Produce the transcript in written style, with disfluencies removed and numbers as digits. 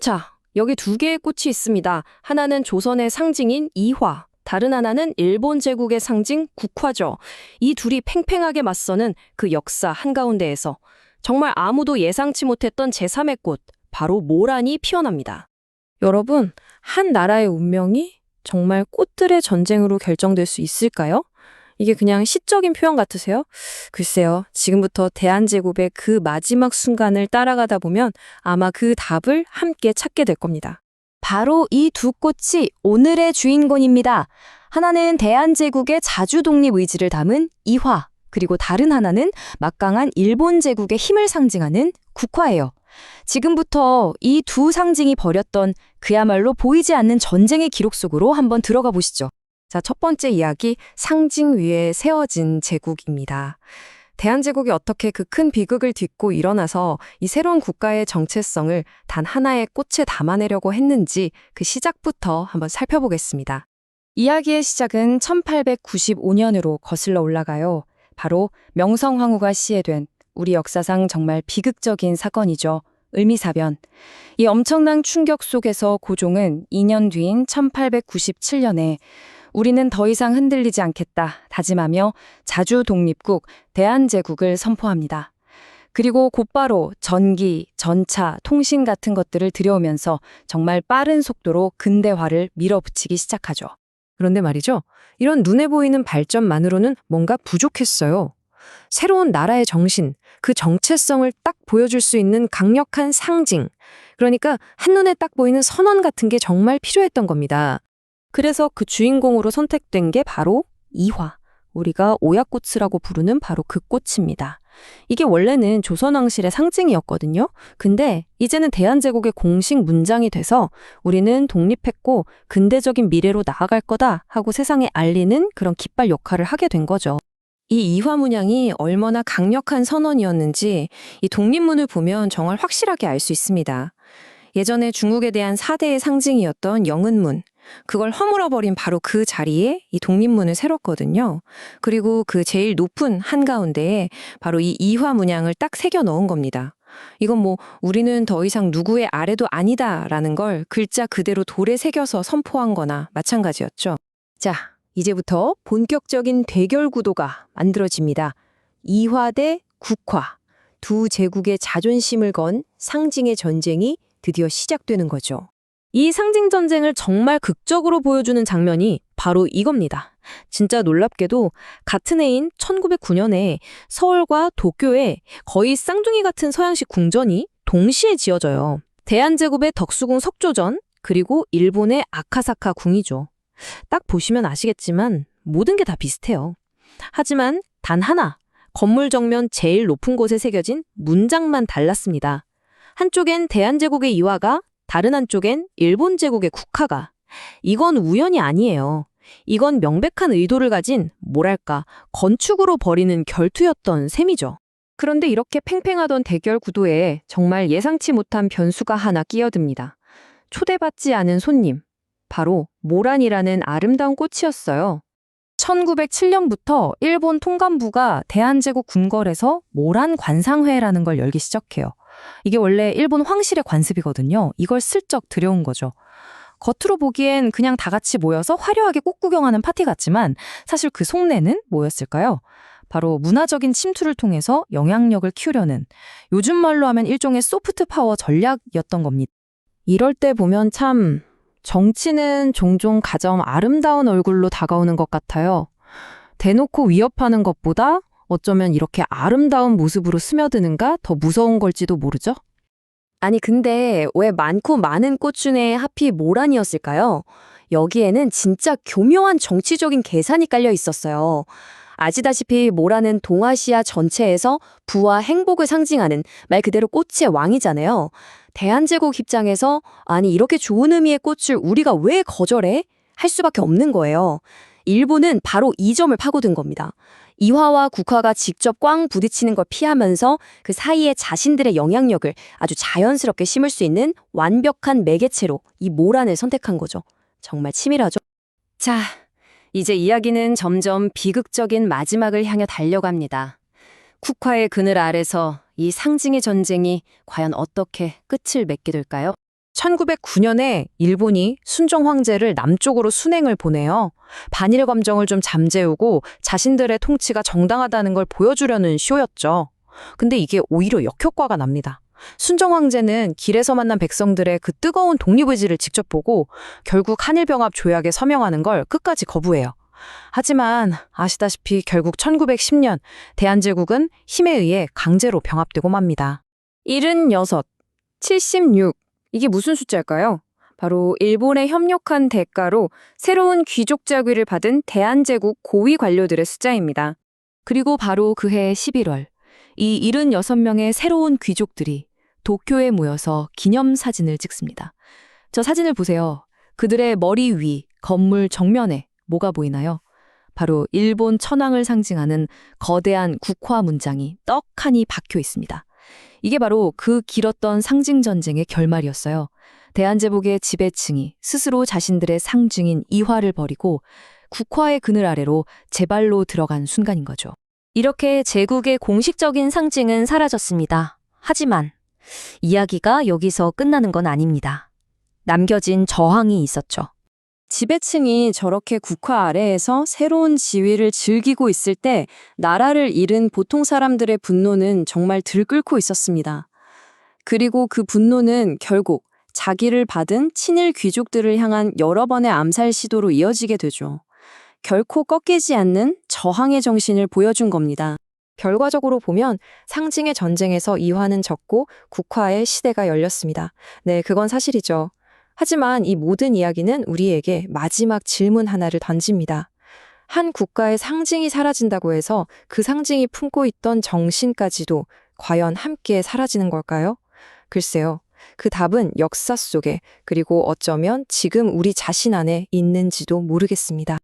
자, 여기 두 개의 꽃이 있습니다. 하나는 조선의 상징인 이화, 다른 하나는 일본 제국의 상징 국화죠. 이 둘이 팽팽하게 맞서는 그 역사 한가운데에서 정말 아무도 예상치 못했던 제3의 꽃, 바로 모란이 피어납니다. 여러분, 한 나라의 운명이 정말 꽃들의 전쟁으로 결정될 수 있을까요? 이게 그냥 시적인 표현 같으세요? 글쎄요, 지금부터 대한제국의 그 마지막 순간을 따라가다 보면 아마 그 답을 함께 찾게 될 겁니다. 바로 이 두 꽃이 오늘의 주인공입니다. 하나는 대한제국의 자주 독립 의지를 담은 이화, 그리고 다른 하나는 막강한 일본 제국의 힘을 상징하는 국화예요. 지금부터 이 두 상징이 벌였던 그야말로 보이지 않는 전쟁의 기록 속으로 한번 들어가 보시죠. 자, 첫 번째 이야기, 상징 위에 세워진 제국입니다. 대한제국이 어떻게 그 큰 비극을 딛고 일어나서 이 새로운 국가의 정체성을 단 하나의 꽃에 담아내려고 했는지 그 시작부터 한번 살펴보겠습니다. 이야기의 시작은 1895년으로 거슬러 올라가요. 바로 명성황후가 시해된 우리 역사상 정말 비극적인 사건이죠. 을미사변. 이 엄청난 충격 속에서 고종은 2년 뒤인 1897년에 우리는 더 이상 흔들리지 않겠다 다짐하며 자주 독립국 대한제국을 선포합니다. 그리고 곧바로 전기, 전차, 통신 같은 것들을 들여오면서 정말 빠른 속도로 근대화를 밀어붙이기 시작하죠. 그런데 말이죠. 이런 눈에 보이는 발전만으로는 뭔가 부족했어요. 새로운 나라의 정신, 그 정체성을 딱 보여줄 수 있는 강력한 상징. 그러니까 한눈에 딱 보이는 선언 같은 게 정말 필요했던 겁니다. 그래서 그 주인공으로 선택된 게 바로 이화. 우리가 오약꽃이라고 부르는 바로 그 꽃입니다. 이게 원래는 조선왕실의 상징이었거든요. 근데 이제는 대한제국의 공식 문장이 돼서 우리는 독립했고 근대적인 미래로 나아갈 거다 하고 세상에 알리는 그런 깃발 역할을 하게 된 거죠. 이 이화 문양이 얼마나 강력한 선언이었는지 이 독립문을 보면 정말 확실하게 알 수 있습니다. 예전에 중국에 대한 사대의 상징이었던 영은문, 그걸 허물어버린 바로 그 자리에 이 독립문을 세웠거든요. 그리고 그 제일 높은 한가운데에 바로 이 이화 문양을 딱 새겨 넣은 겁니다. 이건 뭐 우리는 더 이상 누구의 아래도 아니다라는 걸 글자 그대로 돌에 새겨서 선포한 거나 마찬가지였죠. 자, 이제부터 본격적인 대결 구도가 만들어집니다. 이화 대 국화, 두 제국의 자존심을 건 상징의 전쟁이 드디어 시작되는 거죠. 이 상징 전쟁을 정말 극적으로 보여주는 장면이 바로 이겁니다. 진짜 놀랍게도 같은 해인 1909년에 서울과 도쿄에 거의 쌍둥이 같은 서양식 궁전이 동시에 지어져요. 대한제국의 덕수궁 석조전, 그리고 일본의 아카사카 궁이죠. 딱 보시면 아시겠지만 모든 게 다 비슷해요. 하지만 단 하나, 건물 정면 제일 높은 곳에 새겨진 문장만 달랐습니다. 한쪽엔 대한제국의 이화가, 다른 한쪽엔 일본 제국의 국화가. 이건 우연이 아니에요. 이건 명백한 의도를 가진 뭐랄까 건축으로 벌이는 결투였던 셈이죠. 그런데 이렇게 팽팽하던 대결 구도에 정말 예상치 못한 변수가 하나 끼어듭니다. 초대받지 않은 손님. 바로 모란이라는 아름다운 꽃이었어요. 1907년부터 일본 통감부가 대한제국 궁궐에서 모란 관상회라는 걸 열기 시작해요. 이게 원래 일본 황실의 관습이거든요. 이걸 슬쩍 들여온 거죠. 겉으로 보기엔 그냥 다 같이 모여서 화려하게 꽃 구경하는 파티 같지만 사실 그 속내는 뭐였을까요? 바로 문화적인 침투를 통해서 영향력을 키우려는, 요즘 말로 하면 일종의 소프트 파워 전략이었던 겁니다. 이럴 때 보면 참 정치는 종종 가장 아름다운 얼굴로 다가오는 것 같아요. 대놓고 위협하는 것보다 어쩌면 이렇게 아름다운 모습으로 스며드는가 더 무서운 걸지도 모르죠? 아니 근데 왜 많고 많은 꽃 중에 하필 모란이었을까요? 여기에는 진짜 교묘한 정치적인 계산이 깔려 있었어요. 아시다시피 모란은 동아시아 전체에서 부와 행복을 상징하는 말 그대로 꽃의 왕이잖아요. 대한제국 입장에서 아니 이렇게 좋은 의미의 꽃을 우리가 왜 거절해? 할 수밖에 없는 거예요. 일본은 바로 이 점을 파고든 겁니다. 이화와 국화가 직접 꽝 부딪히는 걸 피하면서 그 사이에 자신들의 영향력을 아주 자연스럽게 심을 수 있는 완벽한 매개체로 이 모란을 선택한 거죠. 정말 치밀하죠? 자, 이제 이야기는 점점 비극적인 마지막을 향해 달려갑니다. 국화의 그늘 아래서 이 상징의 전쟁이 과연 어떻게 끝을 맺게 될까요? 1909년에 일본이 순종 황제를 남쪽으로 순행을 보내요. 반일 감정을 좀 잠재우고 자신들의 통치가 정당하다는 걸 보여주려는 쇼였죠. 근데 이게 오히려 역효과가 납니다. 순종 황제는 길에서 만난 백성들의 그 뜨거운 독립의지를 직접 보고 결국 한일병합 조약에 서명하는 걸 끝까지 거부해요. 하지만 아시다시피 결국 1910년 대한제국은 힘에 의해 강제로 병합되고 맙니다. 76, 76 이게 무슨 숫자일까요? 바로 일본에 협력한 대가로 새로운 귀족 자귀를 받은 대한제국 고위 관료들의 숫자입니다. 그리고 바로 그해 11월 이 76명의 새로운 귀족들이 도쿄에 모여서 기념사진을 찍습니다. 저 사진을 보세요. 그들의 머리 위, 건물 정면에 뭐가 보이나요? 바로 일본 천황을 상징하는 거대한 국화 문장이 떡하니 박혀 있습니다. 이게 바로 그 길었던 상징 전쟁의 결말이었어요. 대한제국의 지배층이 스스로 자신들의 상징인 이화를 버리고 국화의 그늘 아래로 제발로 들어간 순간인 거죠. 이렇게 제국의 공식적인 상징은 사라졌습니다. 하지만 이야기가 여기서 끝나는 건 아닙니다. 남겨진 저항이 있었죠. 지배층이 저렇게 국화 아래에서 새로운 지위를 즐기고 있을 때 나라를 잃은 보통 사람들의 분노는 정말 들끓고 있었습니다. 그리고 그 분노는 결국 자기를 받은 친일 귀족들을 향한 여러 번의 암살 시도로 이어지게 되죠. 결코 꺾이지 않는 저항의 정신을 보여준 겁니다. 결과적으로 보면 상징의 전쟁에서 이화는 졌고 국화의 시대가 열렸습니다. 네, 그건 사실이죠. 하지만 이 모든 이야기는 우리에게 마지막 질문 하나를 던집니다. 한 국가의 상징이 사라진다고 해서 그 상징이 품고 있던 정신까지도 과연 함께 사라지는 걸까요? 글쎄요. 그 답은 역사 속에 그리고 어쩌면 지금 우리 자신 안에 있는지도 모르겠습니다.